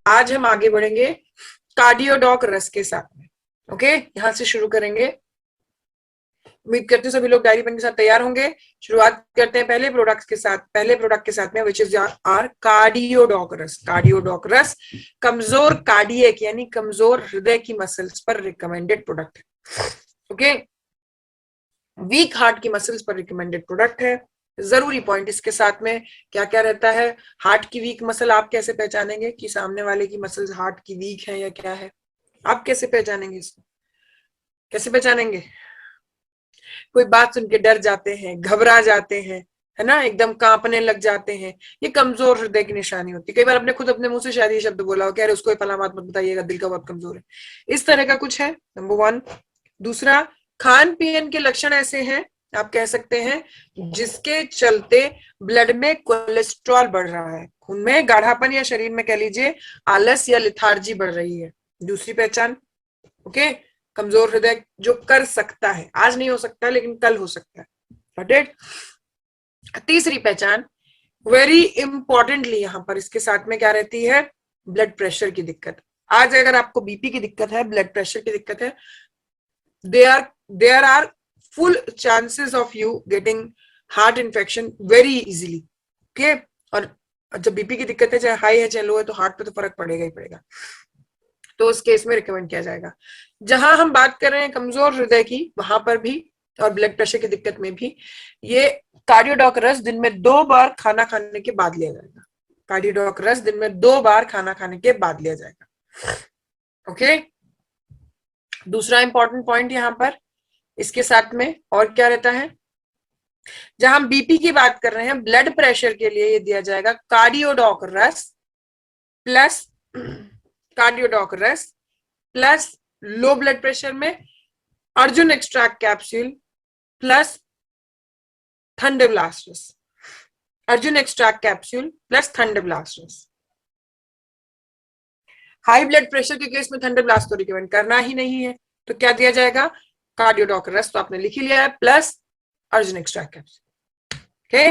आज हम आगे बढ़ेंगे कार्डियोडॉक रस के साथ में। ओके, यहां से शुरू करेंगे। उम्मीद करते हैं सभी लोग डायरी पेन के साथ तैयार होंगे। शुरुआत करते हैं पहले प्रोडक्ट के साथ में, विच इज आर कार्डियोडॉक रस। कार्डियोडॉक रस कमजोर कार्डियक यानी कमजोर हृदय की मसल्स पर रिकमेंडेड प्रोडक्ट है। ओके, वीक हार्ट की मसल्स पर रिकमेंडेड प्रोडक्ट है। जरूरी पॉइंट इसके साथ में क्या क्या रहता है। हार्ट की वीक मसल आप कैसे पहचानेंगे कि सामने वाले की मसल्स हार्ट की वीक है या क्या है, आप कैसे पहचानेंगे इसको, कैसे पहचानेंगे? कोई बात सुन के डर जाते हैं, घबरा जाते हैं, है ना, एकदम कांपने लग जाते हैं, ये कमजोर हृदय की निशानी होती है। कई बार आपने खुद अपने मुंह से शायद ये शब्द बोला हो, कह रहे उसको फला मत बताइएगा, दिल का बहुत कमजोर है, इस तरह का कुछ है, नंबर वन। दूसरा, खान पीन के लक्षण ऐसे हैं, आप कह सकते हैं जिसके चलते ब्लड में कोलेस्ट्रॉल बढ़ रहा है, खून में गाढ़ापन या शरीर में कह लीजिए आलस या लिथार्जी बढ़ रही है। दूसरी पहचान, ओके, कमजोर हृदय जो कर सकता है, आज नहीं हो सकता लेकिन कल हो सकता है। Got it? तीसरी पहचान वेरी इंपॉर्टेंटली यहां पर इसके साथ में क्या रहती है, ब्लड प्रेशर की दिक्कत। आज अगर आपको बीपी की दिक्कत है, ब्लड प्रेशर की दिक्कत है, there are full chances of you getting heart infection very easily. Okay, और जब बीपी की दिक्कत है, चाहे हाई है चाहे लो है, तो हार्ट पे तो फर्क पड़ेगा ही पड़ेगा, तो उस केस में रिकमेंड किया जाएगा। जहां हम बात कर रहे हैं कमजोर हृदय की, वहां पर भी और ब्लड प्रेशर की दिक्कत में भी ये कार्डियोडॉक रस दिन में 2 बार खाना खाने के बाद लिया जाएगा। कार्डियोडॉक रस दिन में 2 बार खाना खाने के बाद लिया जाएगा। ओके, दूसरा इंपॉर्टेंट पॉइंट यहां पर इसके साथ में और क्या रहता है, जहां हम बीपी की बात कर रहे हैं, ब्लड प्रेशर के लिए ये दिया जाएगा कार्डियोडॉक रस प्लस कार्डियोडॉक रस प्लस लो ब्लड प्रेशर में अर्जुन एक्सट्रैक्ट कैप्सूल प्लस थंडरब्लास्ट रस। अर्जुन एक्सट्रैक्ट कैप्सूल प्लस थंडरब्लास्ट रस। हाई ब्लड प्रेशर के केस में थंडरब्लास्ट तो रिकमेंड करना ही नहीं है, तो क्या दिया जाएगा, कार्डियोडॉक रस तो आपने लिख ही लिया है, plus Arjun extract capsule. Okay,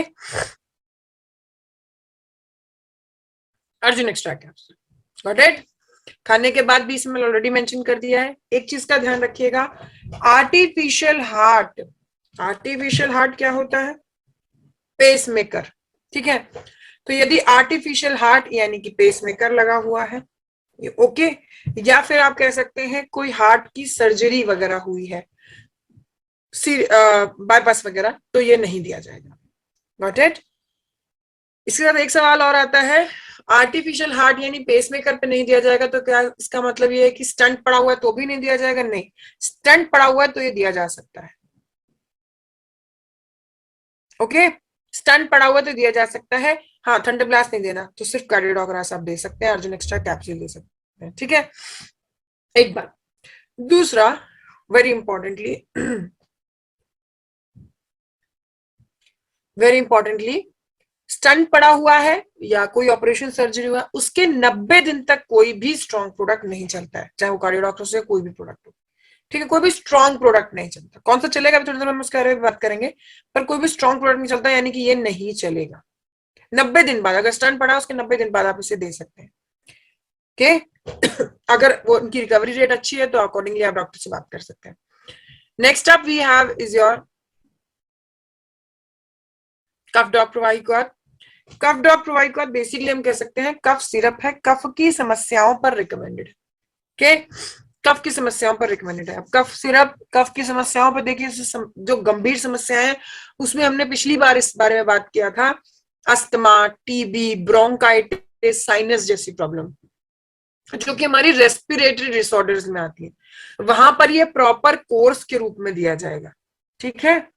Arjun extract capsule, got it? खाने के बाद भी इसमें ऑलरेडी मेंशन कर दिया है। एक चीज का ध्यान रखिएगा, आर्टिफिशियल हार्ट, आर्टिफिशियल हार्ट क्या होता है, पेसमेकर, ठीक है? तो यदि आर्टिफिशियल हार्ट यानी कि पेसमेकर लगा हुआ है, ओके, या फिर आप कह सकते हैं कोई हार्ट की सर्जरी वगैरह हुई है, बाईपास वगैरह, तो ये नहीं दिया जाएगा। Got it? इसके साथ एक सवाल और आता है, आर्टिफिशियल हार्ट यानी पेसमेकर पे नहीं दिया जाएगा, तो क्या इसका मतलब ये है कि स्टंट पड़ा हुआ है तो भी नहीं दिया जाएगा? नहीं, स्टंट पड़ा हुआ है तो ये दिया जा सकता है। ओके, स्टंट पड़ा हुआ तो दिया जा सकता है, हाँ, थंडरब्लास्ट नहीं देना, तो सिर्फ कार्डियोडॉक रस आप दे सकते हैं, अर्जुन एक्स्ट्रा कैप्सूल दे सकते हैं, ठीक है? एक बार दूसरा, very importantly, very importantly, stunt पड़ा हुआ है या कोई ऑपरेशन सर्जरी हुआ, उसके 90 दिन तक कोई भी स्ट्रॉन्ग प्रोडक्ट नहीं चलता है, चाहे वो कार्डियोडॉक से कोई भी प्रोडक्ट हो, ठीक है? कोई भी स्ट्रॉन्ग प्रोडक्ट नहीं चलता। कौन सा चलेगा थोड़ी देर में हम उसके बारे में बात करेंगे, पर कोई भी स्ट्रॉन्ग प्रोडक्ट नहीं चलता यानी कि ये नहीं चलेगा। 90 दिन बाद, अगर स्टंट पड़ा उसके 90 दिन बाद आप इसे दे सकते हैं। ओके, अगर वो उनकी रिकवरी रेट अच्छी है तो अकॉर्डिंगली आप डॉक्टर से बात कर सकते हैं। Next up we have is your कफ डॉग प्रोवाइकॉट। कफ डॉग प्रोवाइकॉट बेसिकली हम कह सकते हैं कफ सिरप है, कफ की समस्याओं पर रिकमेंडेड है। ओके, कफ की समस्याओं पर रिकमेंडेड है। अब कफ सिरप कफ की समस्याओं पर देखिए, जो गंभीर समस्याएं हैं उसमें हमने पिछली बार इस बारे में बात किया था, अस्थमा, टीबी, ब्रोंकाइटिस, साइनस जैसी प्रॉब्लम, जो कि हमारी रेस्पिरेटरी डिसऑर्डर्स में आती है, वहां पर ये प्रॉपर कोर्स के रूप में दिया जाएगा, ठीक है?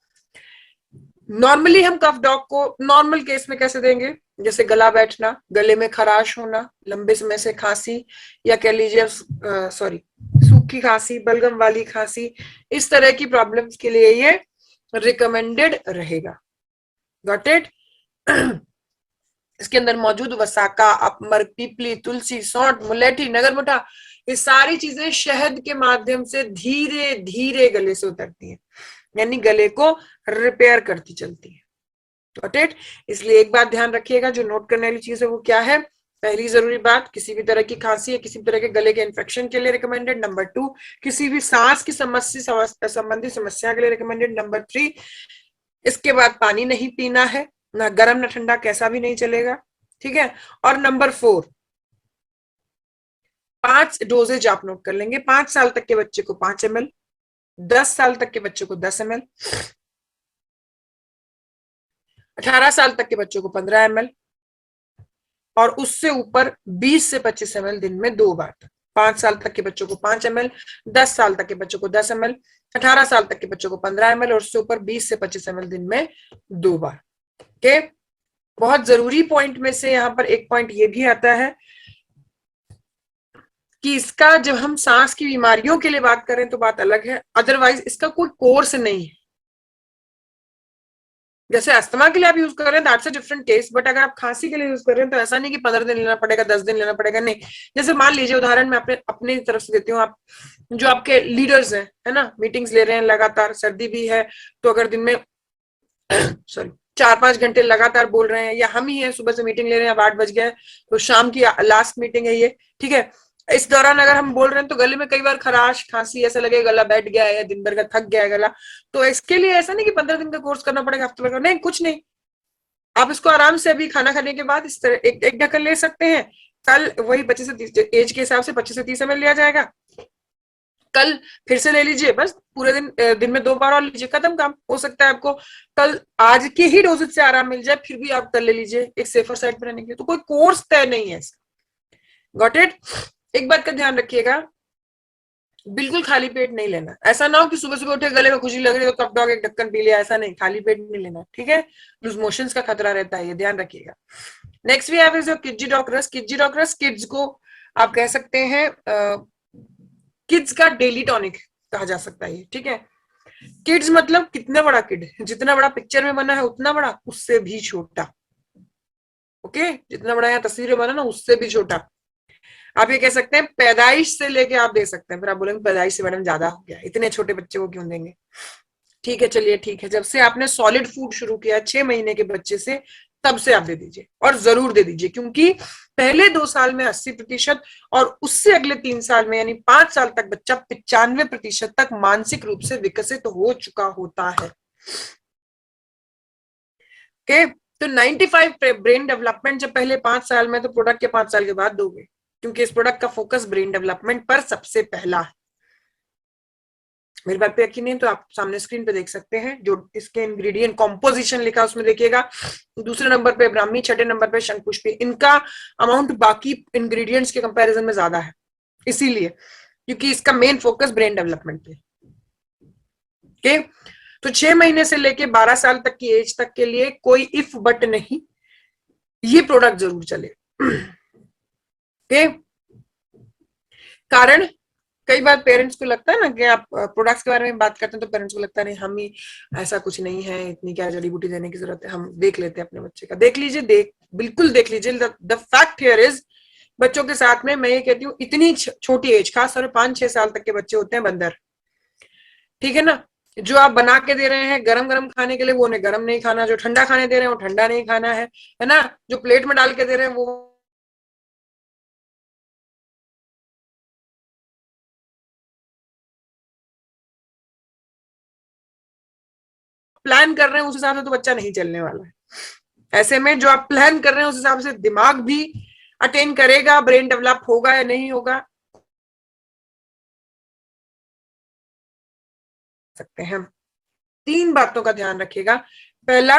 नॉर्मली हम कफ डॉग को नॉर्मल केस में कैसे देंगे, जैसे गला बैठना, गले में खराश होना, लंबे समय से खांसी, या कह लीजिए सॉरी सूखी खांसी, बलगम वाली खांसी, इस तरह की प्रॉब्लम्स के लिए ये रिकमेंडेड रहेगा। Got it? इसके अंदर मौजूद वसाका, अपमर, पीपली, तुलसी, सौंठ, मुलेठी, नगरमुठा, ये सारी चीजें शहद के माध्यम से धीरे धीरे गले से उतरती हैं, यानी गले को रिपेयर करती चलती है। Got it? इसलिए एक बात ध्यान रखिएगा, जो नोट करने वाली चीज है वो क्या है? पहली जरूरी बात, किसी भी तरह की खांसी या किसी भी तरह के गले के इन्फेक्शन के लिए रिकमेंडेड। नंबर 2, किसी भी सांस की समस्या संबंधी समस्या के लिए रिकमेंडेड। नंबर 3, इसके बाद पानी नहीं पीना है, ना गर्म ना ठंडा, कैसा भी नहीं चलेगा, ठीक है। और नंबर 4, 5 डोजेज आप नोट कर लेंगे। 5 साल तक के बच्चे को 5 ml, 10 साल तक के बच्चे को 10 ml, 18 साल तक के बच्चों को 15 ml, और उससे ऊपर 20 से 25 ml दिन में 2 बार तक। 5 साल तक के बच्चों को 5 ml, 10 साल तक के बच्चों को 10 ml, 18 साल तक के बच्चों को 15 ml, और उससे ऊपर 20 से 25 ml दिन में 2 बार। ओके, बहुत जरूरी पॉइंट में से यहाँ पर एक पॉइंट ये भी आता है कि इसका जब हम सांस की बीमारियों के लिए बात करें तो बात अलग है, अदरवाइज इसका कोई कोर्स नहीं है। जैसे अस्थमा के लिए आप यूज कर रहे हैं, that's a different case, but अगर आप खांसी के लिए यूज कर रहे हैं तो ऐसा नहीं कि 15 दिन लेना पड़ेगा, 10 दिन लेना पड़ेगा, नहीं। जैसे मान लीजिए, उदाहरण मैं अपनी तरफ से देती हूँ, आप जो आपके लीडर्स हैं, है ना, मीटिंग्स ले रहे हैं लगातार, सर्दी भी है, तो अगर दिन में सॉरी 4-5 घंटे लगातार बोल रहे हैं, या हम ही है सुबह से मीटिंग ले रहे हैं, अब 8 बज गया है, तो शाम की लास्ट मीटिंग है ये, ठीक है, इस दौरान अगर हम बोल रहे हैं तो गले में कई बार खराश खांसी, ऐसा लगेगा गला बैठ गया है, दिन भर का थक गया है गला, तो इसके लिए ऐसा नहीं कि 15 दिन का कोर्स करना पड़ेगा, हफ्ते भर का, नहीं, कुछ नहीं। आप इसको आराम से अभी खाना खाने के बाद इस तरह एक ढक्कन ले सकते हैं। कल वही 25 से 30 एज के हिसाब से 25 से 30 ml लिया जाएगा, कल फिर से ले लीजिए, बस पूरे दिन में 2 बार और लीजिए, खत्म काम। हो सकता है आपको कल आज के ही डोजेज से आराम मिल जाए, फिर भी आप कल ले लीजिए, एक सेफर साइड पर रहने के लिए। तो कोई कोर्स तय नहीं है इसका। Got it? एक बात का ध्यान रखिएगा, बिल्कुल खाली पेट नहीं लेना। ऐसा ना हो कि सुबह सुबह उठे गले में खुशी लग रही है तो कप डॉग एक ढक्कन पी लिया, ऐसा नहीं, खाली पेट नहीं लेना, ठीक है। लूज मोशंस का खतरा रहता है, ये ध्यान रखिएगा। नेक्स्ट वी हैव इज किड्जी डॉग रस। किड्जी डॉग रस किड्स को आप कह सकते हैं किड्स का डेली टॉनिक कहा जा सकता है, ठीक है। किड्स मतलब कितना बड़ा किड? जितना बड़ा पिक्चर में बना है उतना बड़ा, उससे भी छोटा। ओके, जितना बड़ा यहाँ तस्वीर में बना ना, उससे भी छोटा। आप ये कह सकते हैं पैदाइश से लेके आप दे सकते हैं। फिर आप बोलेंगे पैदाइश से मैडम ज्यादा हो गया, इतने छोटे बच्चे को क्यों देंगे? ठीक है, चलिए ठीक है, जब से आपने सॉलिड फूड शुरू किया 6 महीने के बच्चे से, तब से आप दे दीजिए, और जरूर दे दीजिए, क्योंकि पहले 2 साल में 80% और उससे अगले 3 साल में यानी 5 साल तक बच्चा 95% तक मानसिक रूप से विकसित हो चुका होता है। ओके, तो 95 ब्रेन डेवलपमेंट जब पहले 5 साल में, तो प्रोडक्ट के 5 साल के बाद दोगे, क्योंकि इस प्रोडक्ट का फोकस ब्रेन डेवलपमेंट पर सबसे पहला है। मेरी बात पे यकीन नहीं तो आप सामने स्क्रीन पे देख सकते हैं, जो इसके इंग्रेडिएंट कॉम्पोजिशन लिखा उसमें देखिएगा। दूसरे नंबर पे ब्राह्मी, छठे नंबर पे शंखपुष्पी। इनका अमाउंट बाकी इंग्रेडिएंट्स के कंपैरिजन में ज्यादा है, इसीलिए, क्योंकि इसका मेन फोकस ब्रेन डेवलपमेंट पे। ओके, तो 6 महीने से लेके 12 साल तक की एज तक के लिए कोई इफ बट नहीं, ये प्रोडक्ट जरूर चले। ओके, कारण कई बार पेरेंट्स को लगता है ना कि आप प्रोडक्ट्स के बारे में बात करते हैं तो पेरेंट्स को लगता है नहीं, हम ही, ऐसा कुछ नहीं है, इतनी क्या जड़ी बूटी देने की जरूरत है, हम देख लेते हैं अपने बच्चे का। देख लीजिए, बिल्कुल देख लीजिए। द फैक्ट हियर इज, बच्चों के साथ में मैं ये कहती हूँ, इतनी छोटी एज, खास तौर 5-6 साल तक के बच्चे होते हैं बंदर, ठीक है ना। जो आप बना के दे रहे हैं गरम गरम खाने के लिए, वो उन्हें गरम नहीं खाना, जो ठंडा खाने दे रहे हैं वो ठंडा नहीं खाना है ना, जो प्लेट में डाल के दे रहे हैं वो प्लान कर रहे हैं उस हिसाब से तो बच्चा नहीं चलने वाला है। ऐसे में जो आप प्लान कर रहे हैं उस हिसाब से दिमाग भी अटेन करेगा, ब्रेन डेवलप होगा या नहीं होगा, सकते हैं। 3 बातों का ध्यान रखिएगा। पहला,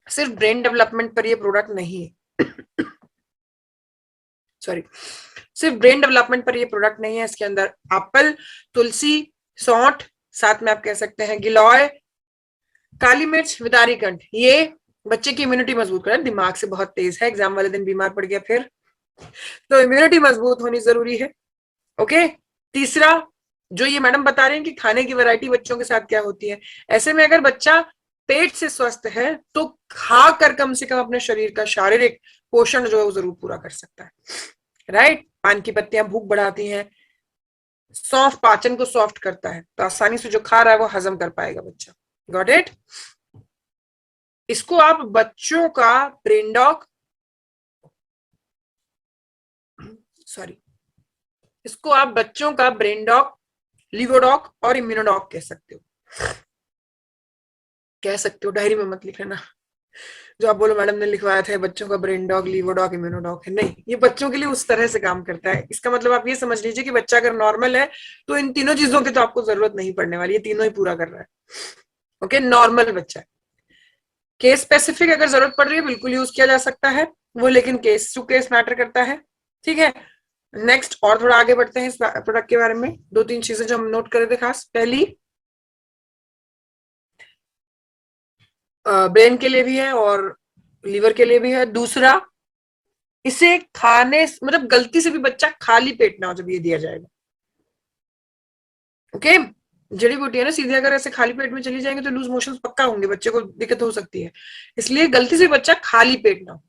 सिर्फ ब्रेन डेवलपमेंट पर ये प्रोडक्ट नहीं है, सॉरी, सिर्फ ब्रेन डेवलपमेंट पर ये प्रोडक्ट नहीं है। इसके अंदर एप्पल, तुलसी, सौंठ, साथ में आप कह सकते हैं गिलॉय, काली मिर्च, विदारी कंठ, ये बच्चे की इम्यूनिटी मजबूत करें। दिमाग से बहुत तेज है, एग्जाम वाले दिन बीमार पड़ गया फिर, तो इम्यूनिटी मजबूत होनी जरूरी है। ओके, तीसरा, जो ये मैडम बता रहे हैं कि खाने की वैरायटी बच्चों के साथ क्या होती है, ऐसे में अगर बच्चा पेट से स्वस्थ है तो खाकर कम से कम अपने शरीर का शारीरिक पोषण जो है वो जरूर पूरा कर सकता है, राइट। पान की पत्तियां भूख बढ़ाती हैं, सौंफ पाचन को सॉफ्ट करता है, तो आसानी से जो खा रहा है वो हजम कर पाएगा बच्चा। Got it? इसको आप बच्चों का ब्रेन डॉग, सॉरी, इसको आप बच्चों का ब्रेन डॉग, लिवोडॉग और इम्यूनोडॉग कह सकते हो। कह सकते हो, डायरी में मत लिख लेना जो आप बोलो मैडम ने लिखवाया था बच्चों का ब्रेन डॉग, लिवोडॉग, इम्यूनोडॉग है। नहीं, ये बच्चों के लिए उस तरह से काम करता है। इसका मतलब आप ये समझ लीजिए कि बच्चा अगर नॉर्मल है तो इन तीनों चीजों की तो आपको जरूरत नहीं पड़ने वाली, ये तीनों ही पूरा कर रहा है। ओके, नॉर्मल बच्चा है। केस स्पेसिफिक अगर जरूरत पड़ रही है बिल्कुल यूज किया जा सकता है वो, लेकिन केस टू केस मैटर करता है। ठीक है, नेक्स्ट और थोड़ा आगे बढ़ते हैं इस प्रोडक्ट के बारे में। दो तीन चीजें जो हम नोट करे थे खास, पहली ब्रेन के लिए भी है और लीवर के लिए भी है। दूसरा, इसे खाने मतलब गलती से भी बच्चा खाली पेट ना हो जब ये दिया जाएगा। ओके, जड़ी बूटी है ना, सीधे अगर ऐसे खाली पेट में चली जाएंगे तो लूज मोशन पक्का होंगे, बच्चे को दिक्कत हो सकती है। इसलिए गलती से बच्चा खाली पेट ना हो।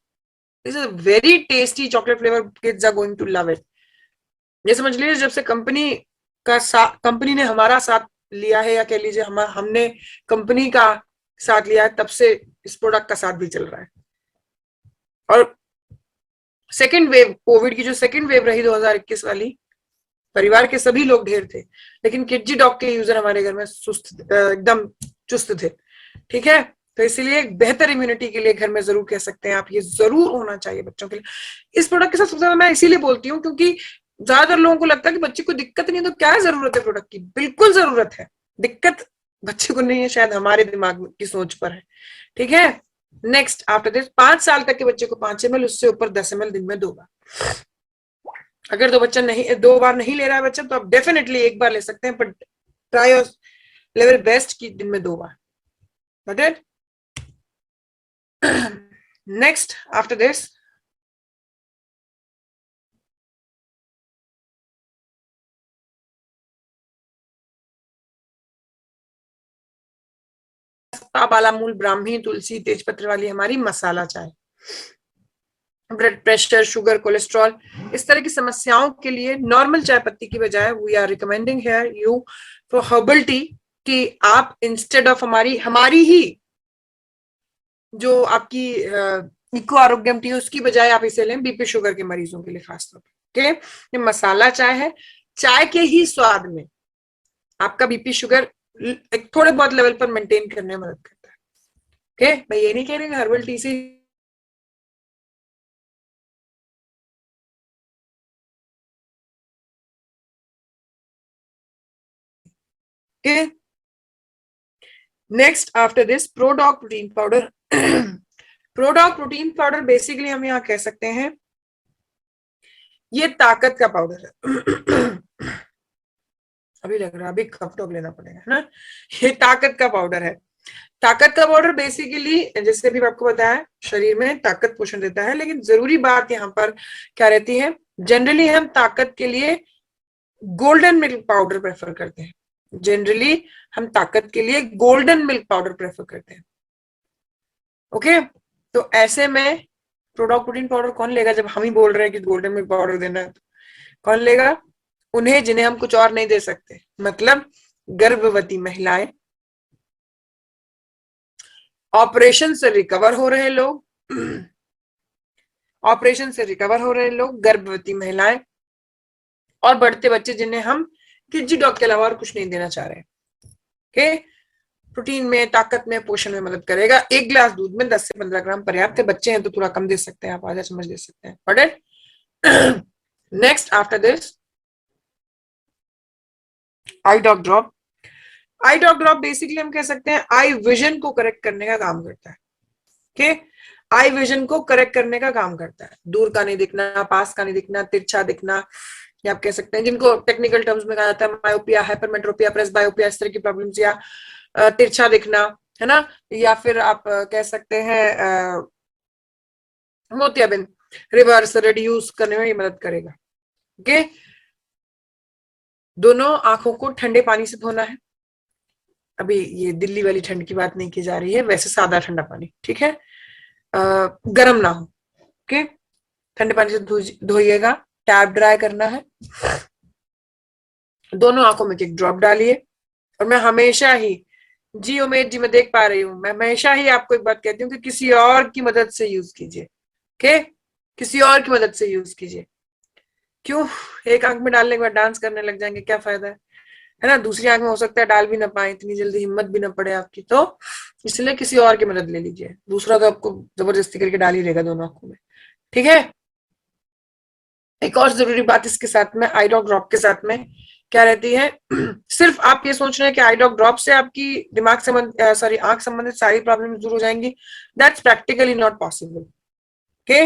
This is very tasty chocolate flavour, kids are going to love it. ये समझ लीजिए जब से कंपनी ने हमारा साथ लिया है, या कह लीजिए हमने कंपनी का साथ लिया है, तब से इस प्रोडक्ट का साथ भी चल रहा है। और सेकेंड वेव, कोविड की जो सेकेंड वेव रही 2021 वाली, परिवार के सभी लोग ढेर थे, लेकिन किडजी डॉग के यूजर हमारे घर में सुस्त एकदम चुस्त थे। ठीक है, तो इसीलिए एक बेहतर इम्यूनिटी के लिए घर में जरूर कह सकते हैं आप, ये जरूर होना चाहिए बच्चों के लिए। इस प्रोडक्ट के साथ सबसे ज्यादा मैं इसीलिए बोलती हूँ क्योंकि ज्यादातर लोगों को लगता है कि बच्चे को दिक्कत नहीं है तो क्या जरूरत है प्रोडक्ट की। बिल्कुल जरूरत है, दिक्कत बच्चे को नहीं है, शायद हमारे दिमाग की सोच पर है। ठीक है, नेक्स्ट आफ्टर दिस, 5 साल तक के बच्चे को 5 ml, उससे ऊपर 10 ml दिन में 2 बार। अगर दो बार नहीं ले रहा है बच्चा तो आप डेफिनेटली एक बार ले सकते हैं, but try your level best की दिन में 2 बार। Got it? Next after this, बालामूल, ब्राह्मी, तुलसी, तेजपत्र वाली हमारी मसाला चाय। ब्लड प्रेशर, शुगर, कोलेस्ट्रॉल, इस तरह की समस्याओं के लिए नॉर्मल चाय पत्ती की बजाय we are recommending here you for herbal tea, कि आप इंस्टेड ऑफ हमारी ही जो आपकी इको आरोग्यम टी है उसकी बजाय आप इसे लें बीपी शुगर के मरीजों के लिए खासतौर पर। ओके, ये मसाला चाय है, चाय के ही स्वाद में आपका बीपी शुगर एक थोड़े बहुत लेवल पर मेंटेन करने में मदद करता है। ओके, मैं ये नहीं कह रही हर्बल टी से के। नेक्स्ट आफ्टर दिस, प्रोडॉग प्रोटीन पाउडर। प्रोडॉग प्रोटीन पाउडर बेसिकली हम यहाँ कह सकते हैं ये ताकत का पाउडर है। अभी लग रहा है अभी कप टॉप लेना पड़ेगा, है ना? ये ताकत का पाउडर है। ताकत का पाउडर बेसिकली जैसे भी आपको बताया शरीर में ताकत पोषण देता है, लेकिन जरूरी बात यहाँ पर क्या रहती है, जनरली हम ताकत के लिए गोल्डन मिल्क पाउडर प्रेफर करते हैं। जनरली हम ताकत के लिए गोल्डन मिल्क पाउडर प्रेफर करते हैं। ओके, तो ऐसे में प्रोडॉग प्रोटीन पाउडर कौन लेगा जब हम ही बोल रहे हैं कि गोल्डन मिल्क पाउडर देना है? तो कौन लेगा? उन्हें जिन्हें हम कुछ और नहीं दे सकते, मतलब गर्भवती महिलाएं, ऑपरेशन से रिकवर हो रहे लोग, ऑपरेशन से रिकवर हो रहे लोग, गर्भवती महिलाएं और बढ़ते बच्चे जिन्हें हम किडजी डॉग के अलावा और कुछ नहीं देना चाह रहे। ओके, प्रोटीन में, ताकत में, पोषण में मदद करेगा। 1 गिलास दूध में 10 से 15 ग्राम पर्याप्त है। बच्चे हैं तो थोड़ा कम दे सकते हैं, आप आधा चम्मच दे सकते हैं। Got it? Next after this, I dog drop. I dog drop basically हम कह सकते हैं आई विजन को करेक्ट करने का काम करता है। ओके, आई विजन को करेक्ट करने का काम करता है। दूर का नहीं दिखना, पास का नहीं दिखना, तिरछा दिखना, या आप कह सकते हैं जिनको टेक्निकल टर्म्स में कहा जाता है मायोपिया, हाइपरमेट्रोपिया, प्रेसबायोपिया, इस तरह की प्रॉब्लम्स, या तिरछा दिखना, है ना? या फिर आप कह सकते हैं मोतियाबिंद, रिवर्स रिड्यूस करने में ये मदद करेगा। ओके, दोनों आंखों को ठंडे पानी से धोना है। अभी ये दिल्ली वाली ठंड की बात नहीं की जा रही है, वैसे सादा ठंडा पानी, ठीक है? गर्म ना हो। ओके, ठंडे पानी से धोइएगा। टैप ड्राई करना है, दोनों आंखों में एक ड्रॉप डालिए। और मैं हमेशा ही जी उमेश जी, मैं देख पा रही हूँ। मैं हमेशा ही आपको एक बात कहती हूँ कि किसी और की मदद से यूज कीजिए। ओके, किसी और की मदद से यूज कीजिए। क्यों, एक आंख में डालने के बाद डांस करने लग जाएंगे, क्या फायदा है ना। दूसरी आंख में हो सकता है डाल भी ना पाए, इतनी जल्दी हिम्मत भी ना पड़े आपकी, तो इसलिए किसी और की मदद ले लीजिए। दूसरा तो आपको जबरदस्ती करके डाल ही देगा दोनों आंखों में, ठीक है। एक और जरूरी बात इसके साथ में, आई ड्रॉप ड्रॉप के साथ में क्या रहती है, सिर्फ आप ये सोच रहे हैं कि आई ड्रॉप ड्रॉप से आपकी दिमाग संबंध सॉरी आंख संबंधित सारी प्रॉब्लम दूर हो जाएंगी। That's practically not possible. Okay,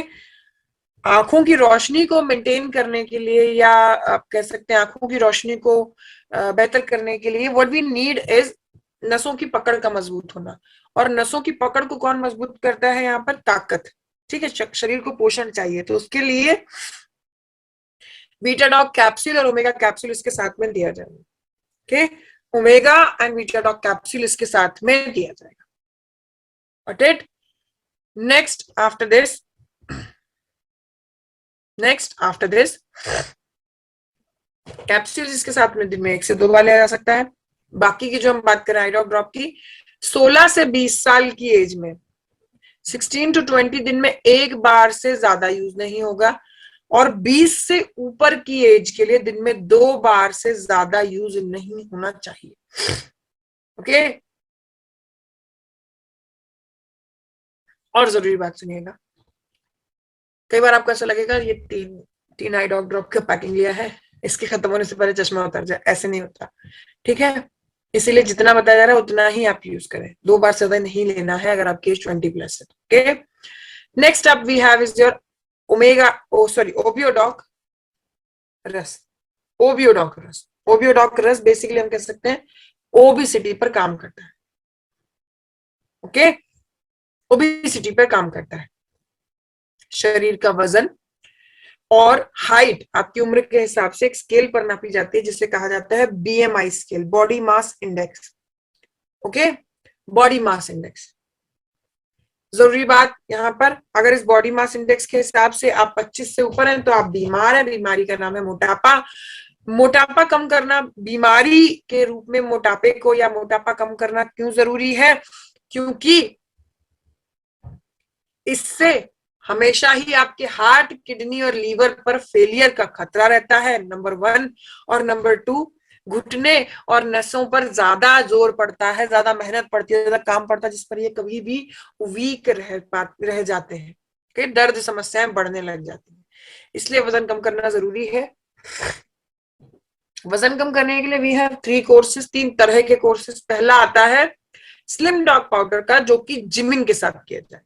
आंखों की रोशनी को मेंटेन करने के लिए, या आप कह सकते हैं आंखों की रोशनी को बेहतर करने के लिए, व्हाट वी नीड इज नसों की पकड़ का मजबूत होना। और नसों की पकड़ को कौन मजबूत करता है, यहाँ पर ताकत, ठीक है। शरीर को पोषण चाहिए, तो उसके लिए बीटा डॉग कैप्सूल और ओमेगा कैप्सूल इसके साथ में दिया जाएगा। Okay, omega and beta dog capsule इसके साथ में दिया जाएगा। Got it? Next after this capsule इसके साथ में दिन में 1 से 2 बार लिया जा सकता है। बाकी की जो हम बात करें आई ड्रॉप ड्रॉप की, 16 से 20 साल की एज में 16 to 20 दिन में एक बार से ज्यादा यूज नहीं होगा, और 20 से ऊपर की एज के लिए दिन में 2 बार से ज्यादा यूज नहीं होना चाहिए। ओके, और जरूरी बात सुनिएगा, कई बार आपको ऐसा लगेगा ये तीन आई ड्रॉप ड्रॉप का पैकिंग लिया है, इसके खत्म होने से पहले चश्मा उतर जाए, ऐसे नहीं होता, ठीक है। इसीलिए जितना बताया जा रहा है उतना ही आप यूज करें, 2 बार से ज्यादा नहीं लेना है अगर आपकी एज 20+ है। Okay, next up we have is your ओबियोडॉक रस। ओबियोडॉक रस बेसिकली हम कह सकते हैं ओबिसिटी पर काम करता है। ओके, ओबिसिटी पर काम करता है। शरीर का वजन और हाइट आपकी उम्र के हिसाब से एक स्केल पर नापी जाती है, जिसे कहा जाता है BMI scale, body mass index. Okay, body mass index. जरूरी बात यहाँ पर, अगर इस बॉडी मास इंडेक्स के हिसाब से आप 25 से ऊपर हैं तो आप बीमार हैं। बीमारी का नाम है मोटापा। मोटापा कम करना, बीमारी के रूप में मोटापे को या मोटापा कम करना क्यों जरूरी है, क्योंकि इससे हमेशा ही आपके हार्ट, किडनी और लीवर पर फेलियर का खतरा रहता है, नंबर 1। और नंबर 2, घुटने और नसों पर ज्यादा जोर पड़ता है, ज्यादा मेहनत पड़ती है, ज्यादा काम पड़ता है, जिस पर ये कभी भी वीक रह जाते हैं। okay? दर्द समस्याएं बढ़ने लग जाती हैं, इसलिए वजन कम करना जरूरी है। वजन कम करने के लिए वी हैव 3 कोर्सेज, 3 तरह के कोर्सेज। पहला आता है स्लिम डॉग पाउडर का, जो कि जिमिंग के साथ किया जाए।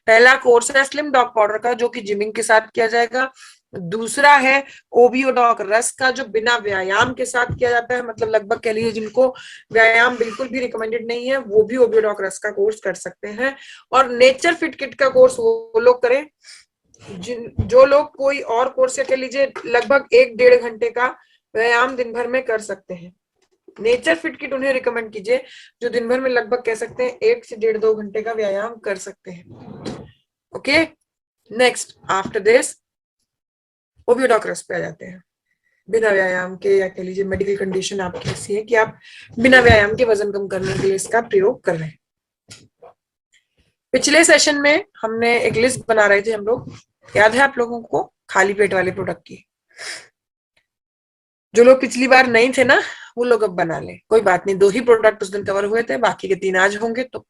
पहला कोर्स है स्लिम डॉग पाउडर का, जो कि जिमिंग के साथ किया जाएगा। दूसरा है ओबियोडॉक रस का, जो बिना व्यायाम के साथ किया जाता है, मतलब लगभग कह लीजिए जिनको व्यायाम बिल्कुल भी रिकमेंडेड नहीं है, वो भी ओबियोडॉक रस का कोर्स कर सकते हैं। और नेचर फिट किट का कोर्स वो लोग करें जो लोग कोई और कोर्स कह लीजिए लगभग 1-1.5 घंटे का व्यायाम दिन भर में कर सकते हैं। नेचर फिट किट उन्हें रिकमेंड कीजिए जो दिन भर में लगभग कह सकते हैं 1 से 1.5-2 घंटे का व्यायाम कर सकते हैं। ओके, नेक्स्ट आफ्टर दिस ओबियोडॉक रस पे आ जाते हैं। बिना व्यायाम के, या कह लीजिए मेडिकल कंडीशन आपकी ऐसी है कि आप बिना व्यायाम के वजन कम करने के लिए इसका प्रयोग कर रहे हैं। पिछले सेशन में हमने एक लिस्ट बना रहे थे हम लोग, याद है आप लोगों को, खाली पेट वाले प्रोडक्ट की। जो लोग पिछली बार नहीं थे ना, वो लोग अब बना ले, कोई बात नहीं। 2 ही प्रोडक्ट उस दिन कवर हुए थे, बाकी के 3 आज होंगे, तो